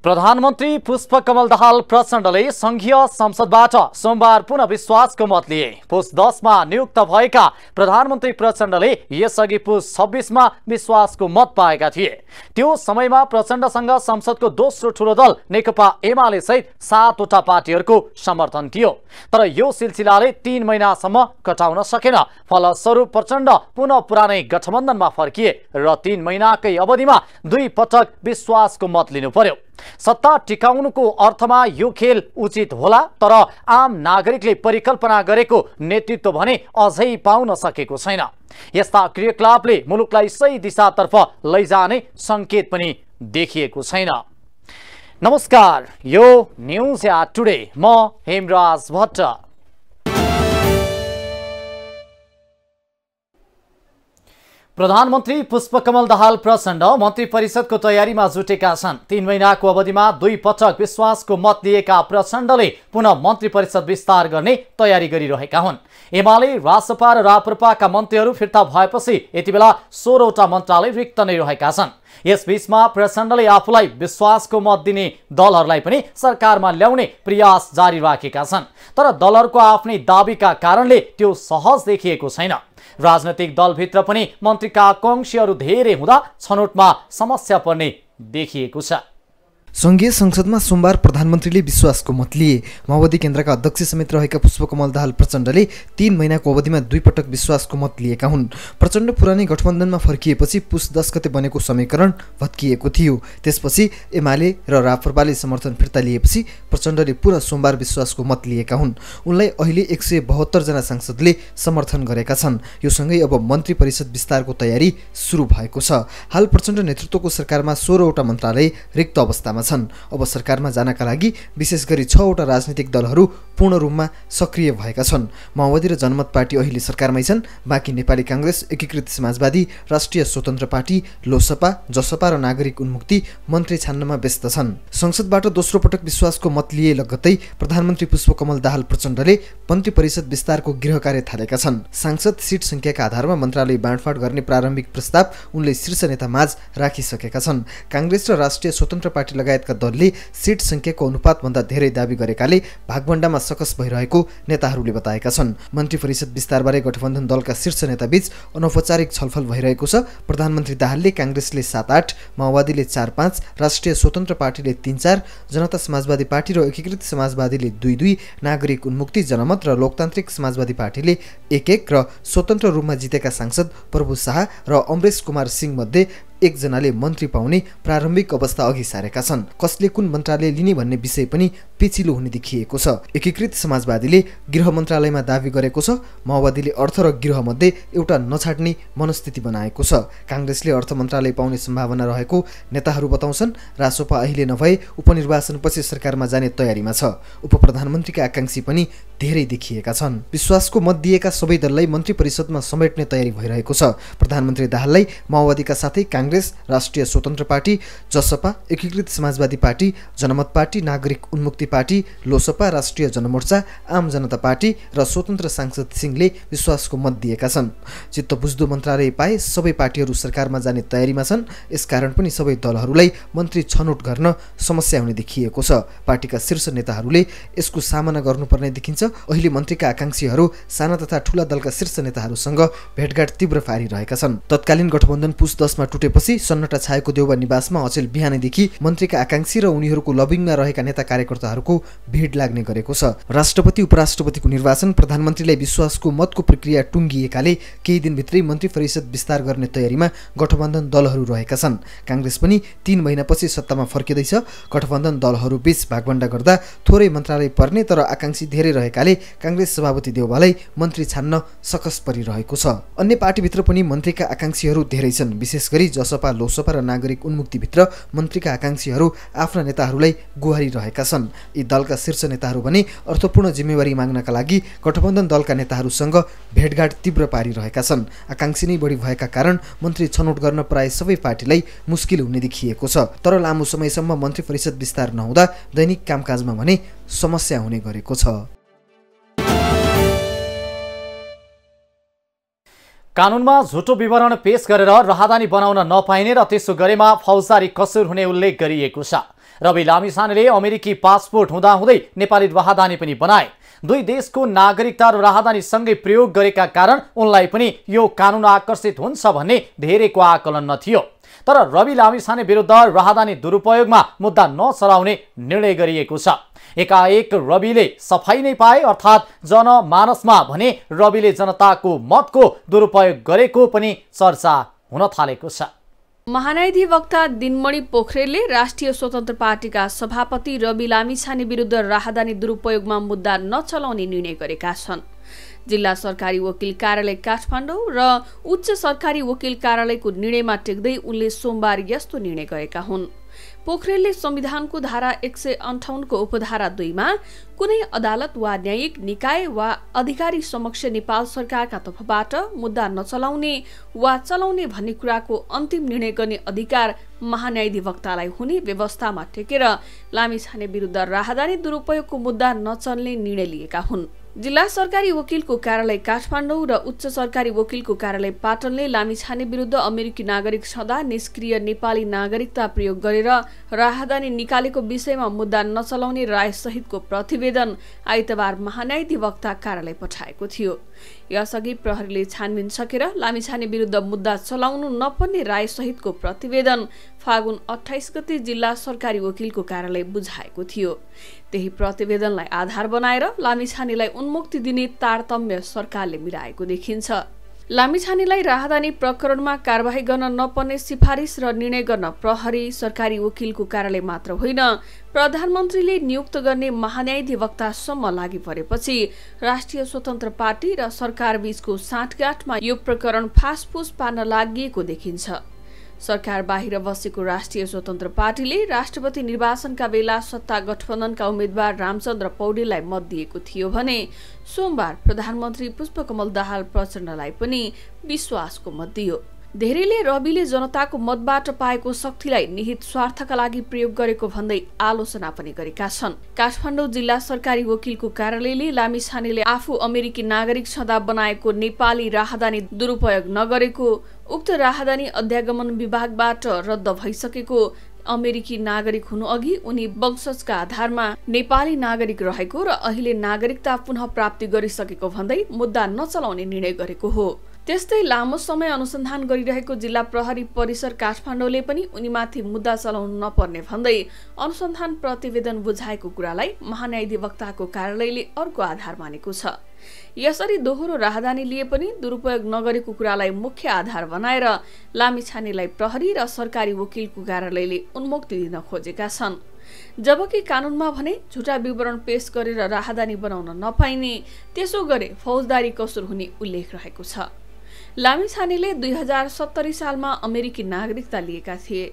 प्रधानमन्त्री पुष्पकमल दाहाल प्रचण्डले संघीय संसदबाट सोमबार पुनः विश्वासको मत लिए। पुस 10 मा नियुक्त भएका प्रधानमन्त्री प्रचण्डले यसअघि पुस 26 मा विश्वासको मत पाएका थिए। त्यो समयमा प्रचण्डसँग संसदको दोस्रो ठूलो दल नेकपा एमाले सहित 7 वटा पार्टीहरूको समर्थन थियो। तर यो सिलसिलाले 3 महिनासम्म कटाउन सकेन। फलस्वरूप प्रचण्ड पुनः पुरानै गठबन्धनमा फर्किए र 3 महिनाकै अवधिमा 2 पटक विश्वासको मत लिनु पर्यो। सत्ता टिकाउनुको अर्थमा यो खेल उचित होला, तर आम नागरिकले परिकल्पना गरेको नेतृत्व भने अझै पाउन सकेको छैन। यस्ता क्रियाकलापले मुलुकलाई सही दिशातर्फ लैजाने संकेत पनि देखिएको छैन। नमस्कार, यो न्यूज या टुडे, म हेमराज भट्ट। प्रधानमन्त्री पुष्पकमल दाहाल प्रचण्ड मन्त्री परिषदको तयारीमा जुटेका छन्। 3 महिनाको अवधिमा 2 पटक विश्वासको मत लिएका प्रचण्डले पुनः मन्त्री परिषद विस्तार गर्ने तयारी गरिरहेका हुन्। एमाले, रासपा र राप्रपाका मन्त्रीहरू फिर्ता भएपछि यति बेला 16 वटा मन्त्रालय रिक्त नै रहेका छन्। यसबीचमा प्रचण्डले आफूलाई विश्वासको मत दिने दलहरूलाई पनि सरकारमा ल्याउने प्रयास जारी राखेका छन्। तर दलहरूको आफ्नै दाबीका कारणले त्यो सहज देखिएको छैन। राजनैतिक दलभित्र पनि मन्त्रीका आकांक्षीहरू धेरै हुँदा छनौटमा समस्या पर्ने देखिएको छ। संघीय संसदमा सोमबार प्रधानमन्त्रीले विश्वासको मत लिए। माओवादी केन्द्रका अध्यक्ष समेत रहेका पुष्पकमल दाहाल प्रचण्डले 3 महिनाको अवधिमा 2 पटक विश्वासको मत लिएका हुन्। प्रचण्ड पुरानै गठबन्धनमा फर्किएपछि पुस 10 गते बनेको समीकरण भत्किएको थियो। त्यसपछि एमाले र राप्रपाले समर्थन फिर्ता लिएपछि प्रचण्डले पुनः सोमबार विश्वासको मत लिएका हुन्। उनलाई अहिले 172 जना सांसदले समर्थन गरेका छन्। यो सँगै अब मन्त्री परिषद विस्तारको तयारी सुरु भएको छ। हाल प्रचण्ड नेतृत्वको सरकारमा 16 वटा मन्त्रालय रिक्त अवस्थामा छन्। अब सरकारमा जानका लागि विशेष गरी 6 वटा राजनीतिक दलहरू पूर्ण रूपमा सक्रिय भएका छन्। माओवादी र जनमत पार्टी अहिले सरकारमै छन्। बाँकी नेपाली कांग्रेस, एकीकृत समाजवादी, राष्ट्रिय स्वतन्त्र पार्टी, लोसपा, जसपा र नागरिक उन्मुक्ति मन्त्री छान्नमा व्यस्त छन्। संसदबाट दोस्रो पटक विश्वासको मत लिए लगत्तै प्रधानमन्त्री पुष्पकमल दाहाल प्रचण्डले मन्त्री परिषद विस्तारको गृह कार्य थालेका छन्। सांसद सिट संख्याका आधारमा मन्त्रालय बाँडफाँड गर्ने प्रारम्भिक प्रस्ताव उनले शीर्ष नेतामाझ राखिसकेका छन्। कांग्रेस र राष्ट्रिय स्वतन्त्र पार्टी लगायतका दलले सिट संख्याको अनुपातभन्दा धेरै दाबी गरेकाले भागभण्डामा सकस भइरहेको नेताहरूले बताएका छन्। मन्त्री परिषद विस्तारबारे गठबन्धन दलका शीर्ष नेताबीच अनौपचारिक छलफल भइरहेको छ। प्रधानमन्त्री दाहालले कांग्रेसले 7-8, माओवादीले 4-5, राष्ट्रिय स्वतन्त्र पार्टीले 3-4, जनता समाजवादी पार्टी र एकीकृत समाजवादीले 2-2, नागरिक उन्मुक्ति, जनमत र लोकतान्त्रिक समाजवादी पार्टीले 1-1 र स्वतन्त्र रूपमा जितेका सांसद प्रभु शाह र अमरेश कुमार सिंह मध्ये 1 जनाले मन्त्री पाउने प्रारम्भिक अवस्था अघि सारेका छन्। कसले कुन मन्त्रालय लिने भन्ने विषय पनि पेचिलो हुने देखिएको छ। एकीकृत समाजवादीले गृह मन्त्रालयमा दाबी गरेको छ। माओवादीले अर्थ र गृह मध्ये एउटा नछाड्ने मनस्थिति बनाएको छ। कांग्रेसले अर्थ मन्त्रालय पाउने सम्भावना रहेको नेताहरू बताउँछन्। रासोपा अहिले नभए उपनिर्वाचनपछि सरकारमा जाने तयारीमा छ। उपप्रधानमन्त्रीका आकांक्षी पनि धेरै देखिएका छन्। विश्वासको मत दिएका सबै दललाई मन्त्री परिषदमा समेट्ने तयारी भइरहेको छ। प्रधानमन्त्री दाहाललाई माओवादीका साथै कांग्रेस, राष्ट्रिय स्वतन्त्र पार्टी, जसपा, एकीकृत समाजवादी पार्टी, जनमत पार्टी, नागरिक उन्मुक्ति पार्टी, लोसपा, राष्ट्रिय जनमोर्चा, आम जनता पार्टी र स्वतन्त्र सांसद सिंहले विश्वासको मत दिएका छन्। चित्त बुझ्दो मन्त्रालय पाए सबै पार्टीहरू सरकारमा जाने तयारीमा छन्। यसकारण पनि सबै दलहरूलाई मन्त्री छनौट गर्न समस्या हुने देखिएको छ। पार्टीका शीर्ष नेताहरूले यसको सामना गर्नुपर्ने देखिन्छ। अहिले मन्त्रीका आकांक्षीहरू साना तथा ठूला दलका शीर्ष नेताहरूसँग भेटघाट तीव्र पारिरहेका छन्। तत्कालीन गठबन्धन पुस 10 मा टुटेपछि सन्नटा छाएको देउबा निवासमा अचेल बिहानैदेखि मन्त्रीका आकांक्षी र उनीहरूको लबिङमा रहेका नेता कार्यकर्ताहरूको भिड लाग्ने गरेको छ। राष्ट्रपति उपराष्ट्रपतिको निर्वाचन, प्रधानमन्त्रीलाई विश्वासको मतको प्रक्रिया टुङ्गिएकाले केही दिनभित्रै मन्त्री परिषद विस्तार गर्ने तयारीमा गठबन्धन दलहरू रहेका छन्। कांग्रेस पनि 3 महिनापछि सत्तामा फर्किँदैछ। गठबन्धन दलहरू बीच भागभण्डा गर्दा थोरै मन्त्रालय पर्ने तर आकांक्षी धेरै रहेकाले कांग्रेस सभापति देउवालाई मन्त्री छान्न सकस परिरहेको छ। अन्य पार्टीभित्र पनि मन्त्रीका आकांक्षीहरू धेरै छन्। विशेष गरी जसपा, लोसपा र नागरिक उन्मुक्तिभित्र मन्त्रीका आकांक्षीहरू आफ्ना नेताहरूलाई गुहारी रहेका छन्। यी दलका शीर्ष नेताहरू भने अर्थपूर्ण जिम्मेवारी माग्नका लागि गठबन्धन दलका नेताहरूसँग भेटघाट तीव्र पारिरहेका छन्। आकांक्षी नै बढी भएका कारण मन्त्री छनौट गर्न प्राय सबै पार्टीलाई मुस्किल हुने देखिएको छ। तर लामो समयसम्म मन्त्री परिषद विस्तार नहुँदा दैनिक कामकाजमा भने समस्या हुने गरेको छ। कानुनमा झुटो विवरण पेश गरेर राहदानी बनाउन नपाइने र त्यसो गरेमा फौजदारी कसुर हुने उल्लेख गरिएको छ। रवि लामिछानेले अमेरिकी पासपोर्ट हुँदाहुँदै नेपाली राहदानी पनि बनाए। दुई देशको नागरिकता र राहदानी सँगै प्रयोग गरेका कारण उनलाई पनि यो कानुन आकर्षित हुन्छ भन्ने धेरैको आकलन नथियो। तर रवि लामिछाने विरुद्ध राहदानी दुरुपयोगमा मुद्दा नचलाउने निर्णय गरिएको छ। एकाएक रविले सफाई नै पाए, अर्थात् जनमानसमा भने रविले जनताको मतको दुरुपयोग गरेको पनि चर्चा हुन थालेको छ। महान्यायाधिवक्ता दिनमणि पोखरेलले राष्ट्रिय स्वतन्त्र पार्टीका सभापति रवि लामिछाने विरुद्ध राहदानी दुरुपयोगमा मुद्दा नचलाउने निर्णय गरेका छन्। जिल्ला सरकारी वकिल कार्यालय काठमाडौँ र उच्च सरकारी वकिल कार्यालयको निर्णयमा टेक्दै उनले सोमबार यस्तो निर्णय गरेका हुन्। पोखरेलले संविधानको धारा 158 को उपधारा 2 मा कुनै अदालत वा न्यायिक निकाय वा अधिकारी समक्ष नेपाल सरकारका तर्फबाट मुद्दा नचलाउने वा चलाउने भन्ने कुराको अन्तिम निर्णय गर्ने अधिकार महान्यायाधिवक्तालाई हुने व्यवस्थामा टेकेर लामिछाने विरुद्ध राहदानी दुरुपयोगको मुद्दा नचल्ने निर्णय लिएका हुन्। जिल्ला सरकारी वकिलको कार्यालय काठमाडौँ र उच्च सरकारी वकिलको कार्यालय पाटनले लामिछाने विरुद्ध अमेरिकी नागरिक छँदा निष्क्रिय नेपाली नागरिकता प्रयोग गरेर राहदानी निकालेको विषयमा मुद्दा नचलाउने राय सहितको प्रतिवेदन आइतबार महान्यायाधिवक्ता कार्यालय पठाएको थियो। यसअघि प्रहरीले छानबिन सकेर लामिछाने विरुद्ध मुद्दा चलाउनु नपर्ने राय सहितको प्रतिवेदन फागुन 28 गते जिल्ला सरकारी वकिलको कार्यालय बुझाएको थियो। त्यही प्रतिवेदनलाई आधार बनाएर लामिछानेलाई उन्मुक्ति दिने तारतम्य सरकारले मिलाएको देखिन्छ। लामिछानेलाई राहदानी प्रकरणमा कारबाही गर्न नपर्ने सिफारिस र निर्णय गर्न प्रहरी सरकारी वकिलको कार्यालय मात्र होइन, प्रधानमन्त्रीले नियुक्त गर्ने महान्यायाधिवक्तासम्म लागि परेपछि राष्ट्रिय स्वतन्त्र पार्टी र सरकार बीचको साँठगाँठमा यो प्रकरण फासफुस पार्न लागिएको देखिन्छ। सरकार बाहिर बसेको राष्ट्रिय स्वतन्त्र पार्टीले राष्ट्रपति निर्वाचनका बेला सत्ता गठबन्धनका उम्मेद्वार रामचन्द्र पौडेललाई मत दिएको थियो भने सोमबार प्रधानमन्त्री पुष्पकमल दाहाल प्रचण्डलाई पनि विश्वासको मत दियो। धेरैले रविले जनताको मतबाट पाएको शक्तिलाई निहित स्वार्थका लागि प्रयोग गरेको भन्दै आलोचना पनि गरेका छन्। काठमाडौँ जिल्ला सरकारी वकिलको कार्यालयले लामिछानेले आफू अमेरिकी नागरिक छँदा बनाएको नेपाली राहदानी दुरुपयोग नगरेको, उक्त राहदानी अध्यागमन विभागबाट रद्द भइसकेको, अमेरिकी नागरिक हुनु अघि उनी वंशजका आधारमा नेपाली नागरिक रहेको र अहिले नागरिकता पुनः प्राप्ति गरिसकेको भन्दै मुद्दा नचलाउने निर्णय गरेको हो। त्यस्तै लामो समय अनुसन्धान गरिरहेको जिल्ला प्रहरी परिसर काठमाडौँले पनि उनीमाथि मुद्दा चलाउनु नपर्ने भन्दै अनुसन्धान प्रतिवेदन बुझाएको कुरालाई महान्यायाधिवक्ताको कार्यालयले अर्को आधार मानेको छ। यसरी दोहोरो राहदानी लिए पनि दुरुपयोग नगरेको कुरालाई मुख्य आधार बनाएर लामिछानेलाई प्रहरी र सरकारी वकिलको कार्यालयले उन्मुक्ति दिन खोजेका छन्। जबकि कानुनमा भने झुटा विवरण पेश गरेर राहदानी बनाउन नपाइने, त्यसो गरे फौजदारी कसुर हुने उल्लेख रहेको छ। लामिछानेले 2070 सालमा अमेरिकी नागरिकता लिएका थिए।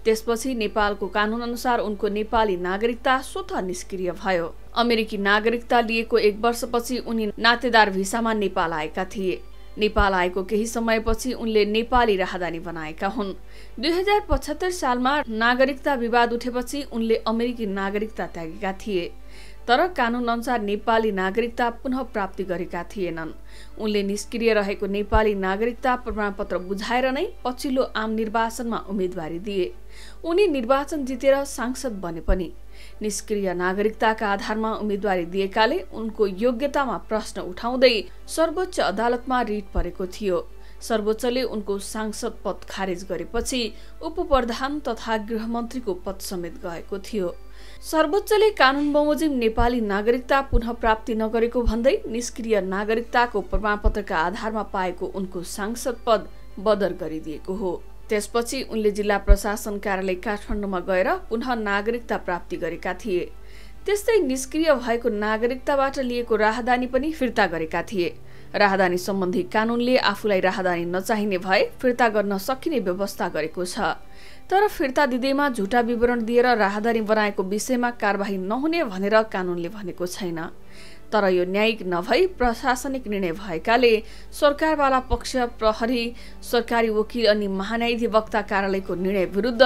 त्यसपछि नेपालको कानुन अनुसार उनको नेपाली नागरिकता स्वतः निष्क्रिय भयो। अमेरिकी नागरिकता लिएको 1 वर्षपछि उनी नातेदार भिसामा नेपाल आएका थिए। नेपाल आएको केही समयपछि उनले नेपाली राहदानी बनाएका हुन्। 2075 सालमा नागरिकता विवाद उठेपछि उनले अमेरिकी नागरिकता त्यागेका थिए, तर कानुन अनुसार नेपाली नागरिकता पुनः प्राप्ति गरेका थिएनन्। उनले निष्क्रिय रहेको नेपाली नागरिकता प्रमाणपत्र बुझाएर नै पछिल्लो आम निर्वाचनमा उम्मेदवारी दिए। उनी निर्वाचन जितेर सांसद बने पनि निष्क्रिय नागरिकताका आधारमा उम्मेदवारी दिएकाले उनको योग्यतामा प्रश्न उठाउँदै सर्वोच्च अदालतमा रिट परेको थियो। सर्वोच्चले उनको सांसद पद खारेज गरेपछि उपप्रधान तथा गृहमन्त्रीको पद समेत गएको थियो। सर्वोच्चले कानुन बमोजिम नेपाली नागरिकता पुनः प्राप्ति नगरेको भन्दै निष्क्रिय नागरिकताको प्रमाणपत्रका आधारमा पाएको उनको सांसद पद बदर गरिदिएको हो। त्यसपछि उनले जिल्ला प्रशासन कार्यालय काठमाडौँमा गएर पुनः नागरिकता प्राप्ति गरेका थिए। त्यस्तै निष्क्रिय भएको नागरिकताबाट लिएको राहदानी पनि फिर्ता गरेका थिए। राहदानी सम्बन्धी कानुनले आफूलाई राहदानी नचाहिने भए फिर्ता गर्न सकिने व्यवस्था गरेको छ। तर फिर्ता दिँदैमा झुटा विवरण दिएर राहदानी बनाएको विषयमा कारबाही नहुने भनेर कानुनले भनेको छैन। तर यो न्यायिक नभई प्रशासनिक निर्णय भएकाले सरकारवाला पक्ष, प्रहरी, सरकारी वकिल अनि महान्यायाधिवक्ता कार्यालयको निर्णय विरुद्ध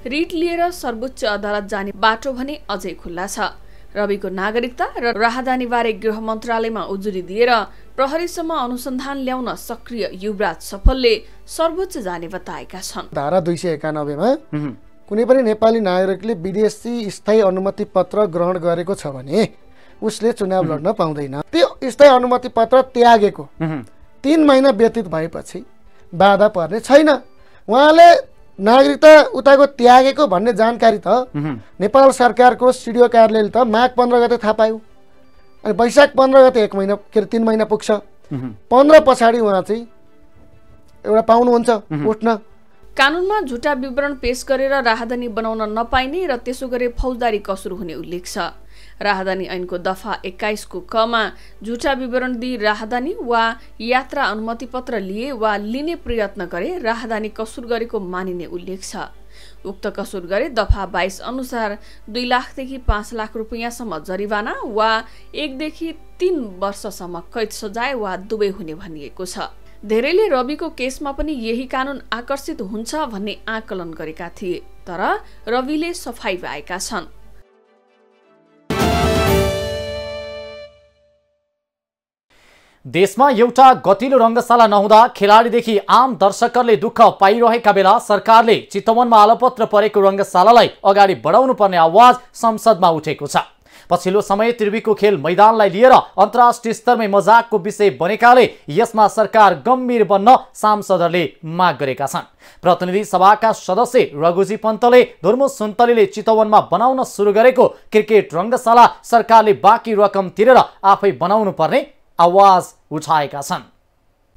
रिट लिएर सर्वोच्च अदालत जाने बाटो भने अझै खुल्ला छ। रविको नागरिकता र राहदानीबारे गृह मन्त्रालयमा उजुरी दिएर प्रहरीसम्म अनुसन्धान ल्याउन सक्रिय युवराज सफलले सर्वोच्च जाने बताएका छन्। धारा 291 मा कुनै पनि नेपाली नागरिकले विदेशी स्थायी अनुमति पत्र ग्रहण गरेको छ भने उसले चुनाव लड्न पाउँदैन। त्यो स्थायी अनुमति पत्र त्यागेको 3 महिना व्यतीत भएपछि बाधा पर्ने छैन। उहाँले नागरिकता उताको त्यागेको भन्ने जानकारी त नेपाल सरकारको सिडिओ कार्यालयले त माघ 15 गते थाहा पायो। अनि वैशाख 15 गते 1 महिना के 3 महिना पुग्छ। 15 पछाडि उहाँ चाहिँ एउटा पाउनुहुन्छ उठ्न। कानुनमा झुटा विवरण पेश गरेर राहदानी बनाउन नपाइने र त्यसो गरे फौजदारी कसुर हुने उल्लेख छ। राहदानी ऐनको दफा 21 को क मा झुटा विवरण दिई राहदानी वा यात्रा अनुमति पत्र लिए वा लिने प्रयत्न गरे राहदानी कसुर गरेको मानिने उल्लेख छ। उक्त कसुर गरे दफा 22 अनुसार 2 लाखदेखि 5 लाख रुपैयाँसम्म जरिवाना वा 1 देखि 3 वर्षसम्म कैद सजाय वा दुवै हुने भनिएको छ। धेरैले रविको केसमा पनि यही कानुन आकर्षित हुन्छ भन्ने आकलन गरेका थिए, तर रविले सफाई पाएका छन्। देशमा एउटा गतिलो रङ्गशाला नहुँदा खेलाडीदेखि आम दर्शकहरूले दुःख पाइरहेका बेला सरकारले चितवनमा अलपत्र परेको रङ्गशालालाई अगाडि बढाउनु पर्ने आवाज संसदमा उठेको छ। पछिल्लो समय त्रिवीको खेल मैदानलाई लिएर अन्तर्राष्ट्रिय स्तरमै मजाकको विषय बनेकाले यसमा सरकार गम्भीर बन्न सांसदहरूले माग गरेका छन्। प्रतिनिधि सभाका सदस्य रघुजी पन्तले धुर्मु सुन्तलीले चितवनमा बनाउन सुरु गरेको क्रिकेट रङ्गशाला सरकारले बाँकी रकम तिरेर आफै बनाउनु पर्ने आवाज उठाएका छन्।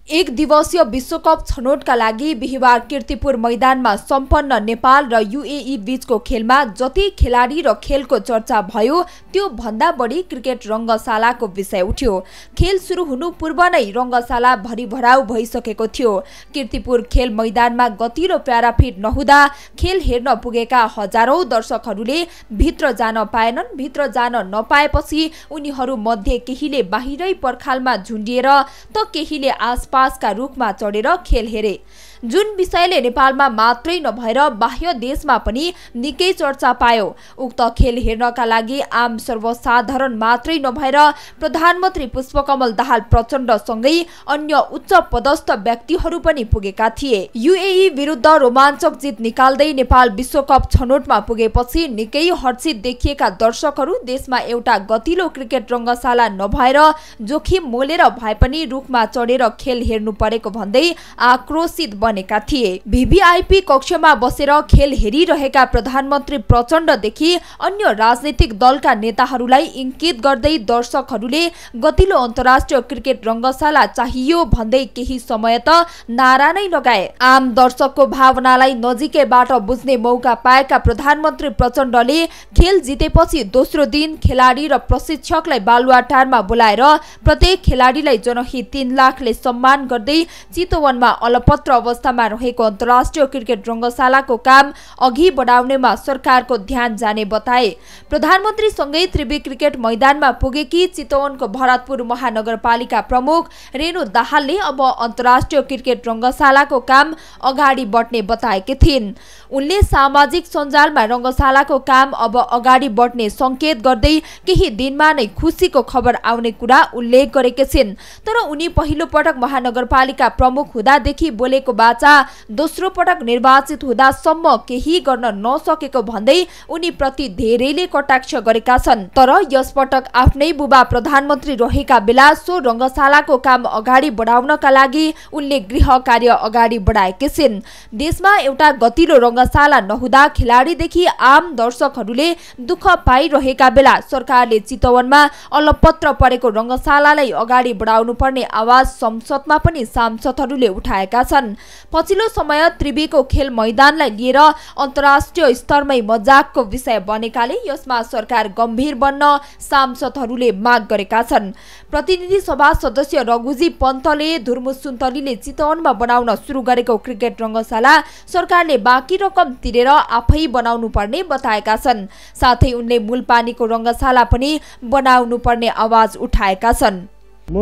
एक दिवसीय विश्वकप छनौटका लागि बिहिबार कीर्तिपुर मैदानमा सम्पन्न नेपाल र युएई बीचको खेलमा जति खेलाडी र खेलको चर्चा भयो त्यो भन्दा बढी क्रिकेट रङ्गशालाको विषय उठ्यो। खेल सुरु हुनु पूर्व नै रङ्गशाला भरिभराउ भइसकेको थियो। कीर्तिपुर खेल मैदानमा गति र प्याराफिट नहुँदा खेल हेर्न पुगेका हजारौं दर्शकहरूले भित्र जान पाएनन्। भित्र जान नपाएपछि उनीहरू मध्ये केहीले बाहिरै पर्खालमा झुन्डिएर त केहीले आसपासका रुखमा चढेर खेल हेरे, जुन विषयले नेपालमा मात्रै नभएर बाह्य देशमा पनि निकै चर्चा पायो। उक्त खेल हेर्नका लागि आम सर्वसाधारण मात्रै नभएर प्रधानमन्त्री पुष्पकमल दाहाल प्रचण्डसँगै अन्य उच्च पदस्थ व्यक्तिहरू पनि पुगेका थिए। युएई विरुद्ध रोमाञ्चक जित निकाल्दै नेपाल विश्वकप छनौटमा पुगेपछि निकै हर्षित देखिएका दर्शकहरू देशमा एउटा गतिलो क्रिकेट रङ्गशाला नभएर जोखिम मोलेर भए पनि रुखमा चढेर खेल हेर्नु परेको भन्दै आक्रोशित बनेका थिए। भिभिआइपी कक्षमा बसेर खेल हेरिरहेका प्रधानमन्त्री प्रचण्डदेखि अन्य राजनीतिक दलका नेताहरूलाई इंकित गर्दै दर्शकहरूले गतिलो अन्तर्राष्ट्रिय क्रिकेट रङ्गशाला चाहियो भन्दै केही समय त नारा नै लगाए। आम दर्शकको भावनालाई नजिकैबाट बुझ्ने मौका पाएका प्रधानमन्त्री प्रचण्डले खेल जितेपछि दोस्रो दिन खेलाडी र प्रशिक्षकलाई बालुवाटारमा बोलाएर प्रत्येक खेलाडीलाई जनहित 3 लाखले सम्मान गर्दै चितवनमा अलपत्र अवस्थामा रहेको अन्तर्राष्ट्रिय क्रिकेट रङ्गशालाको काम अघि बढाउनेमा सरकारको ध्यान जाने बताए। प्रधानमन्त्रीसँगै त्रिवी क्रिकेट मैदानमा पुगेकी चितवनको भरतपुर महानगरपालिका प्रमुख रेणु दाहालले अब अन्तर्राष्ट्रिय क्रिकेट रङ्गशालाको काम अगाडि बढ्ने बताएकी थिइन्। उनले सामाजिक सञ्जालमा रङ्गशालाको काम अब अगाडि बढ्ने संकेत गर्दै केही दिनमा नै खुसीको खबर आउने कुरा उल्लेख गरेकी छिन्। तर उनी पहिलो पटक महानगरपालिका प्रमुख हुँदादेखि बोलेको बाचा दोस्रो पटक निर्वाचित हुँदासम्म केही गर्न नसकेको भन्दै उनी प्रति धेरैले कटाक्ष गरेका छन्। तर यसपटक आफ्नै बुबा प्रधानमन्त्री रहेका बेला सो रङ्गशालाको काम अगाडि बढाउनका लागि उनले गृह कार्य अगाडि बढाएकी छिन्। देशमा एउटा गतिलो रङ्गशाला नहुँदा खेलाडीदेखि आम दर्शकहरूले दुःख पाइरहेका बेला सरकारले चितवनमा अलपत्र परेको रङ्गशालालाई अगाडि बढाउनु पर्ने आवाज संसदमा पनि सांसदहरूले उठाएका छन्। पछिल्लो समय त्रिवीको खेल मैदानलाई लिएर अन्तर्राष्ट्रिय स्तरमै मजाकको विषय बनेकाले यसमा सरकार गम्भीर बन्न सांसदहरूले माग गरेका छन्। प्रतिनिधि सभा सदस्य रघुजी पन्तले धुर्मु सुन्तलीले चितवनमा बनाउन सुरु गरेको क्रिकेट रङ्गशाला सरकारले बाँकी रकम तिरेर आफै बनाउनु पर्ने बताएका छन्। साथै उनले मूलपानीको रङ्गशाला पनि बनाउनु पर्ने आवाज उठाएका छन्। म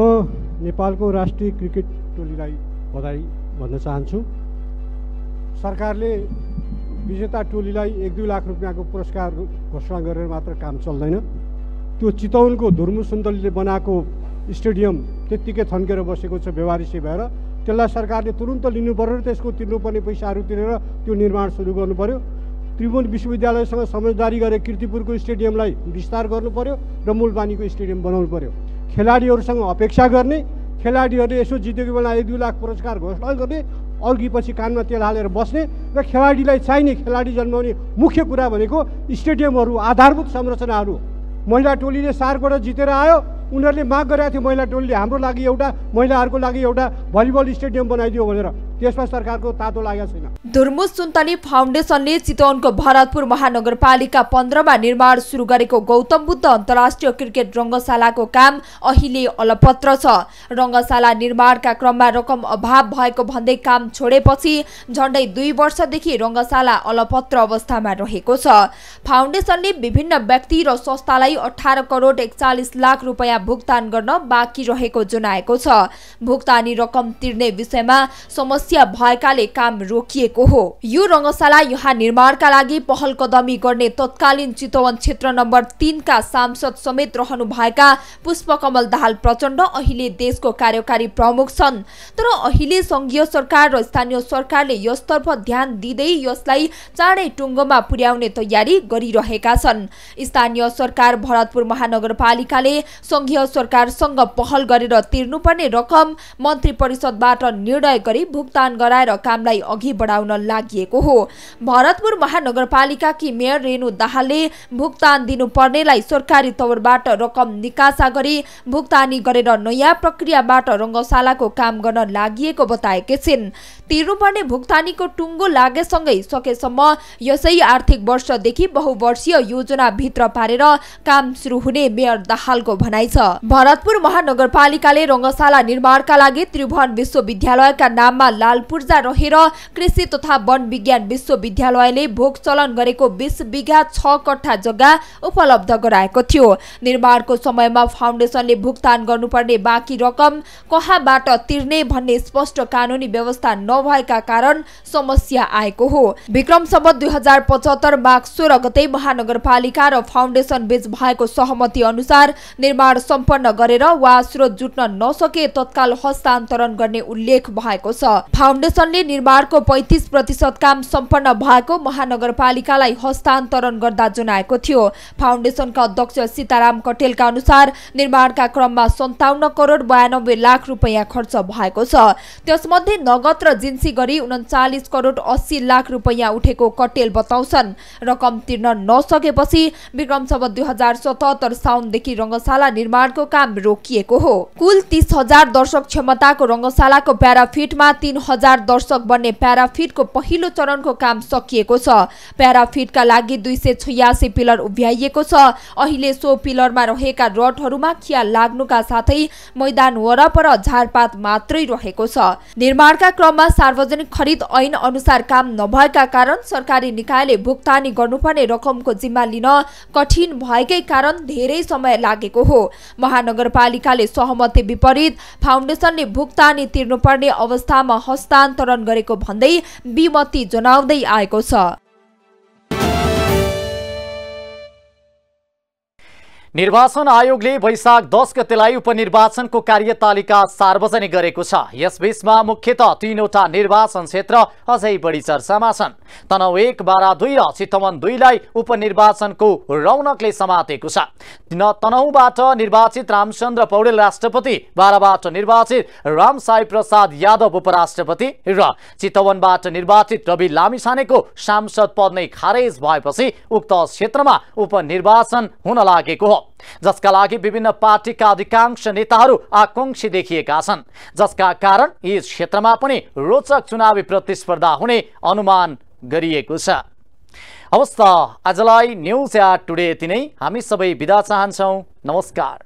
नेपालको राष्ट्रिय क्रिकेट टोलीलाई बधाई भन्न चाहन्छु। सरकारले विजेता टोलीलाई 1-2 लाख रुपियाँको पुरस्कार घोषणा गरेर मात्र काम चल्दैन। त्यो चितवनको धुर्मु सुन्तलीले बनाएको स्टेडियम त्यत्तिकै थन्केर बसेको छ व्यवहारिसी भएर। त्यसलाई सरकारले तुरुन्त लिनु पर्यो र त्यसको तिर्नुपर्ने पैसाहरू तिरेर त्यो निर्माण सुरु गर्नु पर्यो। त्रिभुवन विश्वविद्यालयसँग समझदारी गरेर कीर्तिपुरको स्टेडियमलाई विस्तार गर्नु पर्यो र मूलबानीको स्टेडियम बनाउनु पर्यो। खेलाडीहरूसँग अपेक्षा गर्ने, खेलाडीहरूले यसो जितेको बेला 1-2 लाख पुरस्कार घोषणा गर्ने, अघि पछि कानमा तेल हालेर बस्ने र खेलाडीलाई चाहिने खेलाडी जन्माउने मुख्य कुरा भनेको स्टेडियमहरू, आधारभूत संरचनाहरू। महिला टोलीले सार्कबाट जितेर आयो, उनीहरूले माग गरेका थियो महिला टोलीले हाम्रो लागि एउटा, महिलाहरूको लागि एउटा भलिबल स्टेडियम बनाइदियो भनेर। त्यसमा सरकारको तातो लागेको छैन। धुर्मु सुन्तली फाउन्डेसनले चितवनको भरतपुर महानगरपालिका 15 मा निर्माण सुरु गरेको गौतम बुद्ध अन्तर्राष्ट्रिय क्रिकेट रङ्गशालाको काम अहिले अलपत्र छ। रङ्गशाला निर्माणका क्रममा रकम अभाव भएको भन्दै काम छोडेपछि झण्डै 2 वर्षदेखि रङ्गशाला अलपत्र अवस्थामा रहेको छ। फाउन्डेसनले विभिन्न व्यक्ति र संस्थालाई 18 करोड 41 लाख रुपैयाँ भुक्तान गर्न बाँकी रहेको जनाएको छ। भुक्तानी रकम तिर्ने विषयमा समस्या भएकाले काम रोकिएको हो। यो रङ्गशाला यहाँ निर्माणका लागि पहल कदमी गर्ने तत्कालीन चितवन क्षेत्र नम्बर 3 का सांसद समेत रहनु भएका पुष्पकमल दाहाल प्रचण्ड अहिले देशको कार्यकारी प्रमुख छन्। तर अहिले संघीय सरकार र स्थानीय सरकारले यसतर्फ ध्यान दिँदै यसलाई चाँडै टुङ्गोमा पुर्याउने तयारी गरिरहेका छन्। स्थानीय सरकार भरतपुर महानगरपालिकाले संघीय सरकारसँग पहल गरेर तिर्नुपर्ने रकम मन्त्री परिषदबाट निर्णय गरी भुक्तान गराएर कामलाई अघि बढाउन लागि हो। भरतपुर महानगरपालिकाकी मेयर रेणु दाहालले भुक्तान दिनुपर्नेलाई सरकारी तौरबाट रकम निकासा गरी भुक्तानी गरेर नयाँ प्रक्रियाबाट रङ्गशालाको काम गर्न लागि बताएकी छिन्। तिर्नुपर्ने भुक्तानीको टुङ्गो लागेसँगै सकेसम्म यसै आर्थिक वर्षदेखि बहुवर्षीय योजना भित्र पारेर काम सुरु हुने मेयर दाहालको भनाइ छ। भरतपुर महानगरपालिकाले रङ्गशाला निर्माणका लागि त्रिभुवन विश्वविद्यालयका नाममा लाल पूर्जा रहेर कृषि तथा वन विज्ञान विश्वविद्यालयले भोग चलन गरेको 20 बिघा 6 कट्ठा जग्गा उपलब्ध गराएको थियो। निर्माणको समयमा फाउन्डेसनले भुक्तान गर्नुपर्ने बाँकी रकम कहाँबाट तिर्ने भन्ने स्पष्ट कानुनी व्यवस्था नभएका कारण समस्या आएको हो। विक्रम सम्वत 2075 माघ 16 गते महानगरपालिका र फाउन्डेसन बीच भएको सहमति अनुसार निर्माण सम्पन्न गरेर वा स्रोत जुट्न नसके तत्काल हस्तान्तरण गर्ने उल्लेख भएको छ। फाउन्डेसनले निर्माणको 35% काम सम्पन्न भएको महानगरपालिकालाई हस्तान्तरण गर्दा जनाएको थियो। फाउन्डेसनका अध्यक्ष सीताराम कटेलका अनुसार निर्माणका क्रममा 57 करोड 92 लाख रुपैयाँ खर्च भएको छ। त्यसमध्ये नगद र जिन्सी गरी 39 करोड 80 लाख रुपैयाँ उठेको कटेल बताउँछन्। रकम तिर्न नसकेपछि विक्रम सम्वत 2077 साउनदेखि रङ्गशाला निर्माणको काम रोकिएको हो। कुल 30,000 दर्शक क्षमताको रङ्गशालाको प्याराफिटमा 3,000 दर्शक बन्ने प्याराफिटको पहिलो चरणको काम सकिएको छ। प्याराफिटका लागि 286 पिलर उभ्याइएको छ। अहिले सो पिलरमा रहेका रडहरूमा खिया लाग्नुका साथै मैदान वरपर झारपात मात्रै रहेको छ। निर्माणका क्रममा सार्वजनिक खरिद ऐन अनुसार काम नभएका कारण सरकारी निकायले भुक्तानी गर्नुपर्ने रकमको जिम्मा लिन कठिन भएकै कारण धेरै समय लागेको हो। महानगरपालिकाले सहमति विपरीत फाउन्डेसनले भुक्तानी तिर्नुपर्ने अवस्थामा हस्तान्तरण गरेको भन्दै विमति जनाउँदै आएको छ। निर्वाचन आयोगले वैशाख 10 गतेलाई उपनिर्वाचनको कार्यतालिका सार्वजनिक गरेको छ। यसबीचमा मुख्यतः 3वटा निर्वाचन क्षेत्र अझै बढी चर्चामा छन्। तनहुँ 1, बारा 2 र चितवन 2 लाई उपनिर्वाचनको रौनकले समातेको छ। तनहुँबाट निर्वाचित रामचन्द्र पौडेल राष्ट्रपति, बाराबाट निर्वाचित रामसाई प्रसाद यादव उपराष्ट्रपति र चितवनबाट निर्वाचित रवि लामिछानेको सांसद पद नै खारेज भएपछि उक्त क्षेत्रमा उपनिर्वाचन हुन लागेको हो, जसका लागि विभिन्न पार्टीका अधिकांश नेताहरू आकांक्षी देखिएका छन्, जसका कारण यस क्षेत्रमा पनि रोचक चुनावी प्रतिस्पर्धा हुने अनुमान गरिएको छ। हवस् त आजलाई न्युज एट टुडे यति नै। हामी सबै बिदा चाहन्छौँ। नमस्कार।